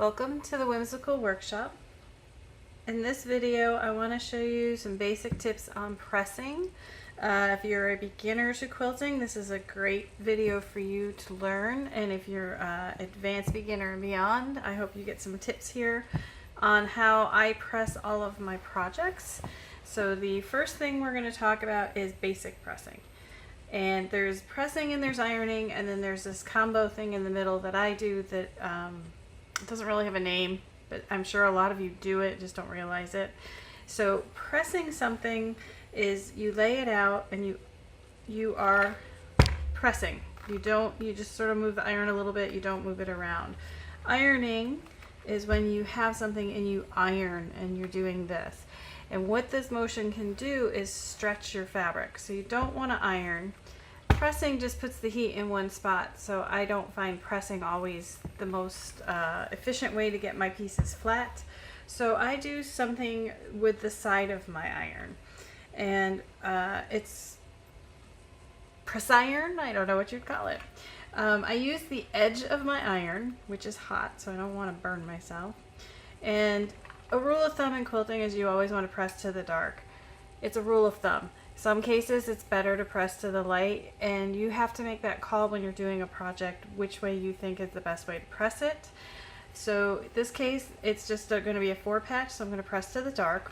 Welcome to the Whimsical Workshop. In this video, I want to show you some basic tips on pressing. If you're a beginner to quilting, this is a great video for you to learn. And if you're advanced beginner and beyond, I hope you get some tips here on how I press all of my projects. So the first thing we're going to talk about is basic pressing. And there's pressing and there's ironing, and then there's this combo thing in the middle that I do that it doesn't really have a name, but I'm sure a lot of you do it, just don't realize it. So pressing something is you lay it out and you are pressing. You just sort of move the iron a little bit, you don't move it around. Ironing is when you have something and you iron and you're doing this. And what this motion can do is stretch your fabric. So you don't want to iron. Pressing just puts the heat in one spot, so I don't find pressing always the most efficient way to get my pieces flat. So I do something with the side of my iron, and it's press iron, I don't know what you'd call it. I use the edge of my iron, which is hot, so I don't want to burn myself. And a rule of thumb in quilting is you always want to press to the dark. It's a rule of thumb. Some cases it's better to press to the light, and you have to make that call when you're doing a project which way you think is the best way to press it. So in this case it's just going to be a 4-patch, so I'm going to press to the dark.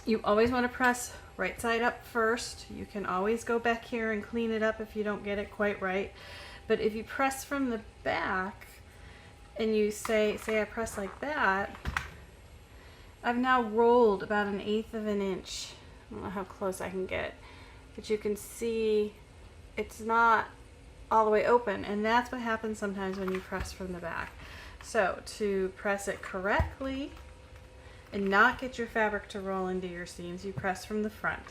You always want to press right side up first. You can always go back here and clean it up if you don't get it quite right. But if you press from the back and you say I press like that, I've now rolled about 1/8 of an inch. I don't know how close I can get, but you can see it's not all the way open, and that's what happens sometimes when you press from the back. So to press it correctly and not get your fabric to roll into your seams, you press from the front.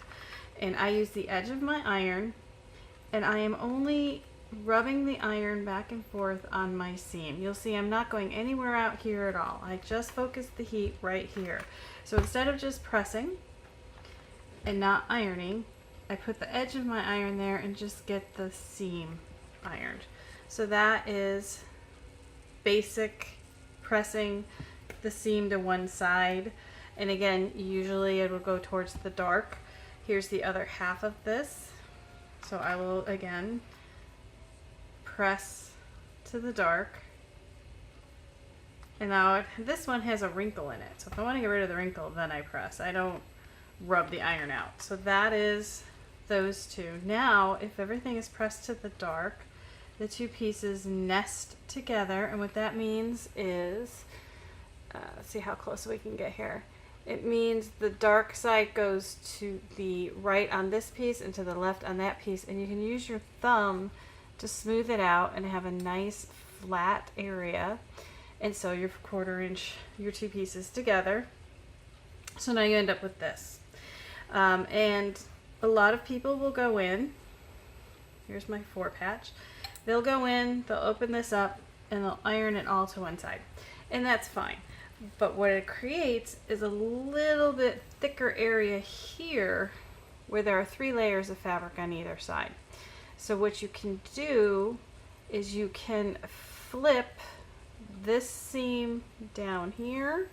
And I use the edge of my iron, and I am only rubbing the iron back and forth on my seam. You'll see I'm not going anywhere out here at all. I just focus the heat right here. So instead of just pressing and not ironing, I put the edge of my iron there and just get the seam ironed. So that is basic pressing the seam to one side. And again, usually it will go towards the dark. Here's the other half of this. So I will again press to the dark. And now this one has a wrinkle in it, so if I want to get rid of the wrinkle, then I press. I don't rub the iron out. So that is those two. Now if everything is pressed to the dark, the two pieces nest together, and what that means is let's see how close we can get here. It means the dark side goes to the right on this piece and to the left on that piece, and you can use your thumb to smooth it out and have a nice flat area. And so your 1/4 inch, your two pieces together. So now you end up with this. And a lot of people will go in, here's my 4-patch, they'll go in, they'll open this up, and they'll iron it all to one side. And that's fine. But what it creates is a little bit thicker area here where there are 3 layers of fabric on either side. So what you can do is you can flip this seam down here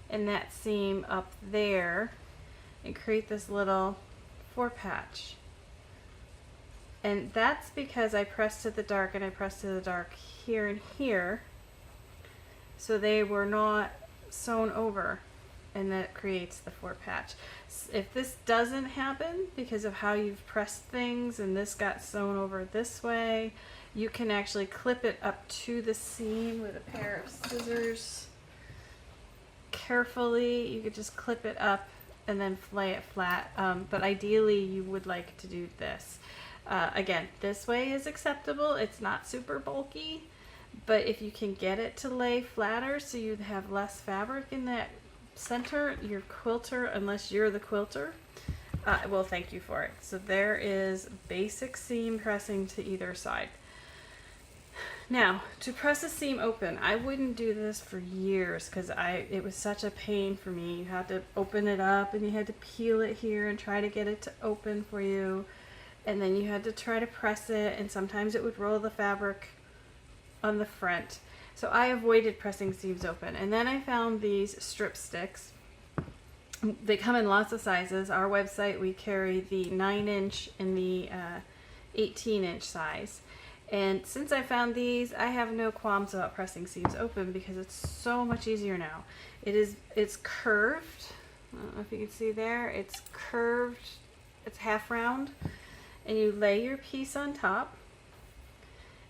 and that seam up there and create this little 4-patch. And that's because I pressed to the dark and I pressed to the dark here and here, so they were not sewn over, and that creates the 4-patch. If this doesn't happen because of how you've pressed things and this got sewn over this way, you can actually clip it up to the seam with a pair of scissors. Carefully, you could just clip it up and then lay it flat, but ideally you would like to do this. Again, this way is acceptable. It's not super bulky, but if you can get it to lay flatter so you have less fabric in that center, your quilter, unless you're the quilter, will thank you for it. So there is basic seam pressing to either side. Now, to press a seam open, I wouldn't do this for years because it was such a pain for me. You had to open it up and you had to peel it here and try to get it to open for you. And then you had to try to press it, and sometimes it would roll the fabric on the front. So I avoided pressing seams open. And then I found these strip sticks. They come in lots of sizes. Our website, we carry the 9-inch and the 18-inch size. And since I found these, I have no qualms about pressing seams open because it's so much easier now. It's curved. I don't know if you can see there. It's curved. It's half round. And you lay your piece on top.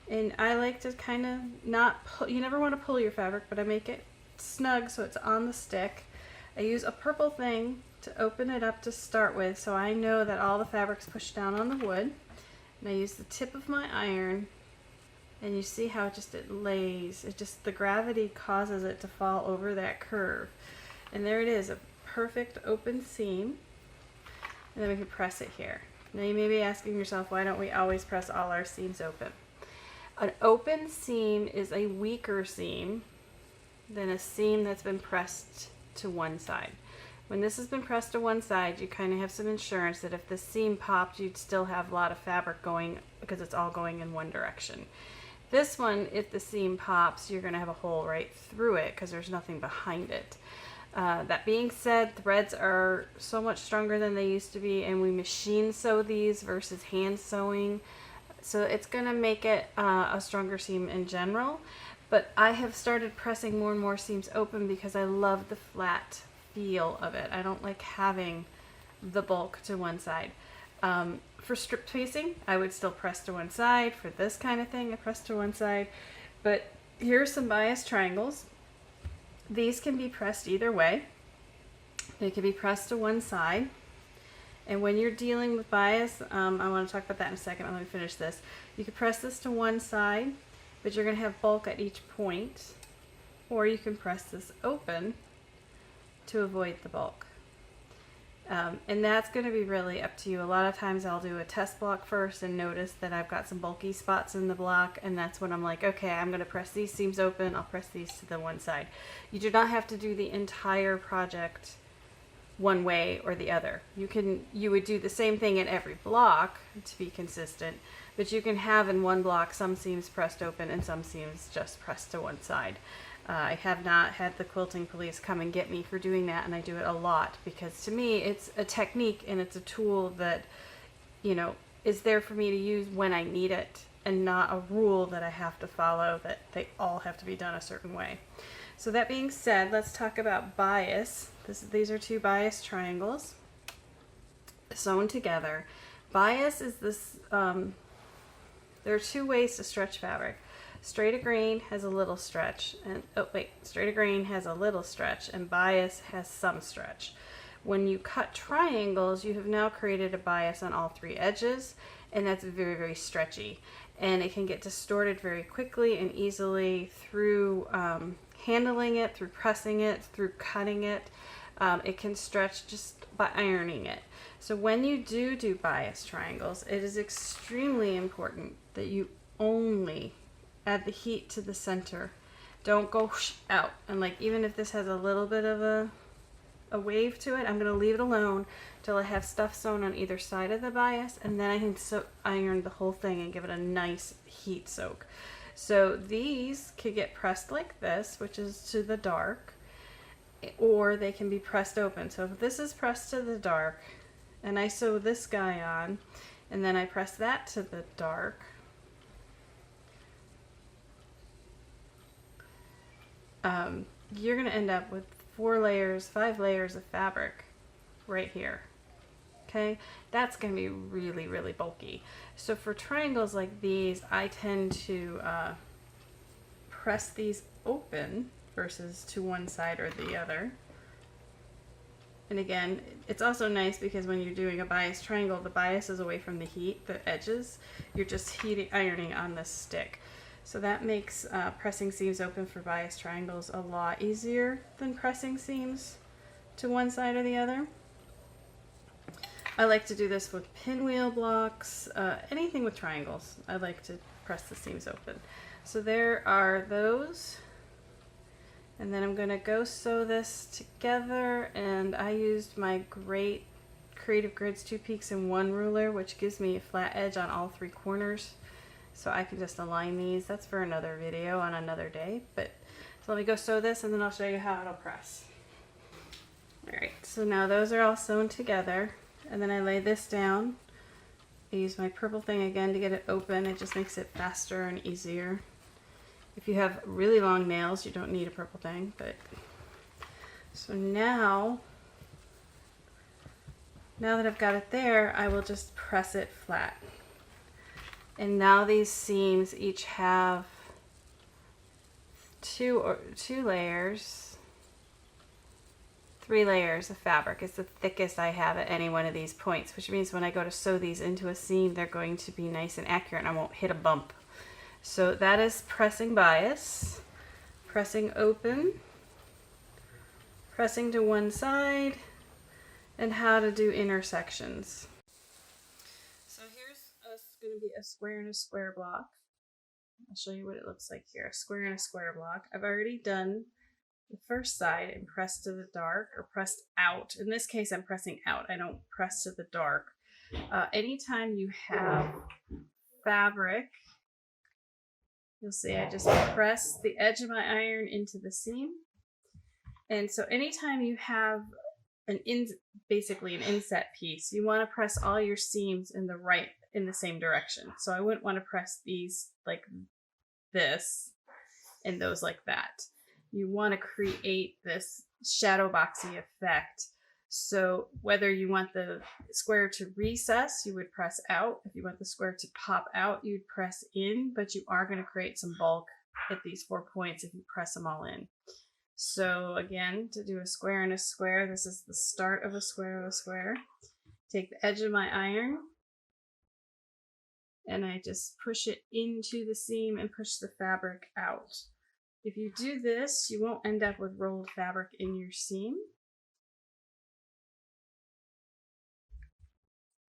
And I like to kind of not pull, you never want to pull your fabric, but I make it snug so it's on the stick. I use a purple thing to open it up to start with so I know that all the fabric's pushed down on the wood. And I use the tip of my iron, and you see how it lays. The gravity causes it to fall over that curve. And there it is, a perfect open seam. And then we can press it here. Now you may be asking yourself, why don't we always press all our seams open? An open seam is a weaker seam than a seam that's been pressed to one side. When this has been pressed to one side, you kind of have some insurance that if the seam popped, you'd still have a lot of fabric going because it's all going in one direction. This one, if the seam pops, you're going to have a hole right through it because there's nothing behind it. That being said, threads are so much stronger than they used to be, and we machine sew these versus hand sewing. So it's going to make it a stronger seam in general. But I have started pressing more and more seams open because I love the flat feel of it. I don't like having the bulk to one side. For strip spacing, I would still press to one side. For this kind of thing, I press to one side. But here's some bias triangles. These can be pressed either way. They can be pressed to one side. And when you're dealing with bias, I want to talk about that in a second. Let me finish this. You can press this to one side, but you're going to have bulk at each point. Or you can press this open to avoid the bulk. And that's going to be really up to you. A lot of times I'll do a test block first and notice that I've got some bulky spots in the block, and that's when I'm like, okay, I'm going to press these seams open. I'll press these to the one side. You do not have to do the entire project one way or the other. You would do the same thing in every block to be consistent, but you can have in one block some seams pressed open and some seams just pressed to one side. I have not had the quilting police come and get me for doing that, and I do it a lot because to me it's a technique and it's a tool that, you know, is there for me to use when I need it, and not a rule that I have to follow that they all have to be done a certain way. So that being said, let's talk about bias. These are two bias triangles sewn together. Bias is this, there are two ways to stretch fabric. Straight grain has a little stretch, and straight grain has a little stretch, and bias has some stretch. When you cut triangles, you have now created a bias on all three edges, and that's very, very stretchy. And it can get distorted very quickly and easily through handling it, through pressing it, through cutting it. It can stretch just by ironing it. So when you do bias triangles, it is extremely important that you only add the heat to the center. Don't go out. And like, even if this has a little bit of a wave to it, I'm going to leave it alone till I have stuff sewn on either side of the bias, and then I can iron the whole thing and give it a nice heat soak. So these could get pressed like this, which is to the dark, or they can be pressed open. So if this is pressed to the dark and I sew this guy on, and then I press that to the dark, you're going to end up with 5 layers of fabric right here. Okay, that's going to be really, really bulky. So for triangles like these, I tend to press these open versus to one side or the other. And again, it's also nice because when you're doing a bias triangle, the bias is away from the heat, the edges. You're just ironing on this stick. So that makes pressing seams open for bias triangles a lot easier than pressing seams to one side or the other. I like to do this with pinwheel blocks, anything with triangles. I like to press the seams open. So there are those. And then I'm going to go sew this together, and I used my great Creative Grids 2 Peaks in 1 ruler, which gives me a flat edge on all 3 corners. So I can just align these. That's for another video on another day. But so let me go sew this and then I'll show you how it'll press. All right, so now those are all sewn together, and then I lay this down. I use my purple thing again to get it open. It just makes it faster and easier. If you have really long nails, you don't need a purple thing, but so now that I've got it there, I will just press it flat. And now these seams each have three layers of fabric. It's the thickest I have at any one of these points, which means when I go to sew these into a seam, they're going to be nice and accurate and I won't hit a bump. So that is pressing bias, pressing open, pressing to one side, and how to do intersections. So here's going to be a square and a square block. I'll show you what it looks like here. A square and a square block. I've already done the first side and pressed to the dark, or pressed out. In this case, I'm pressing out. I don't press to the dark. Anytime you have fabric, you'll see I just press the edge of my iron into the seam. And so anytime you have basically an inset piece, you want to press all your seams in the same direction. So I wouldn't want to press these like this and those like that. You want to create this shadow boxy effect. So whether you want the square to recess, you would press out. If you want the square to pop out, you'd press in, but you are going to create some bulk at these 4 points if you press them all in. So again, to do a square and a square, this is the start of a square. Take the edge of my iron and I just push it into the seam and push the fabric out. If you do this, you won't end up with rolled fabric in your seam.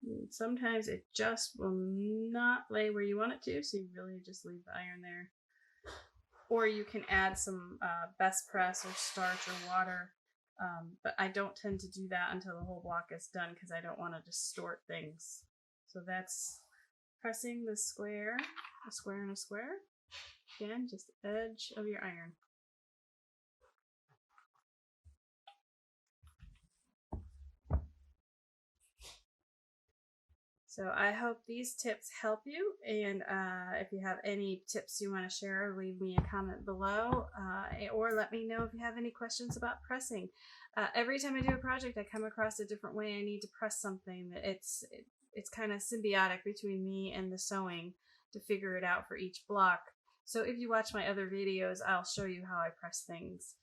And sometimes it just will not lay where you want it to, so you really just leave the iron there. Or you can add some best press or starch or water, but I don't tend to do that until the whole block is done because I don't want to distort things. So that's pressing the square, a square and a square. Again, just the edge of your iron. So I hope these tips help you, and if you have any tips you want to share, leave me a comment below, or let me know if you have any questions about pressing. Every time I do a project, I come across a different way I need to press something. It's kind of symbiotic between me and the sewing to figure it out for each block. So if you watch my other videos, I'll show you how I press things.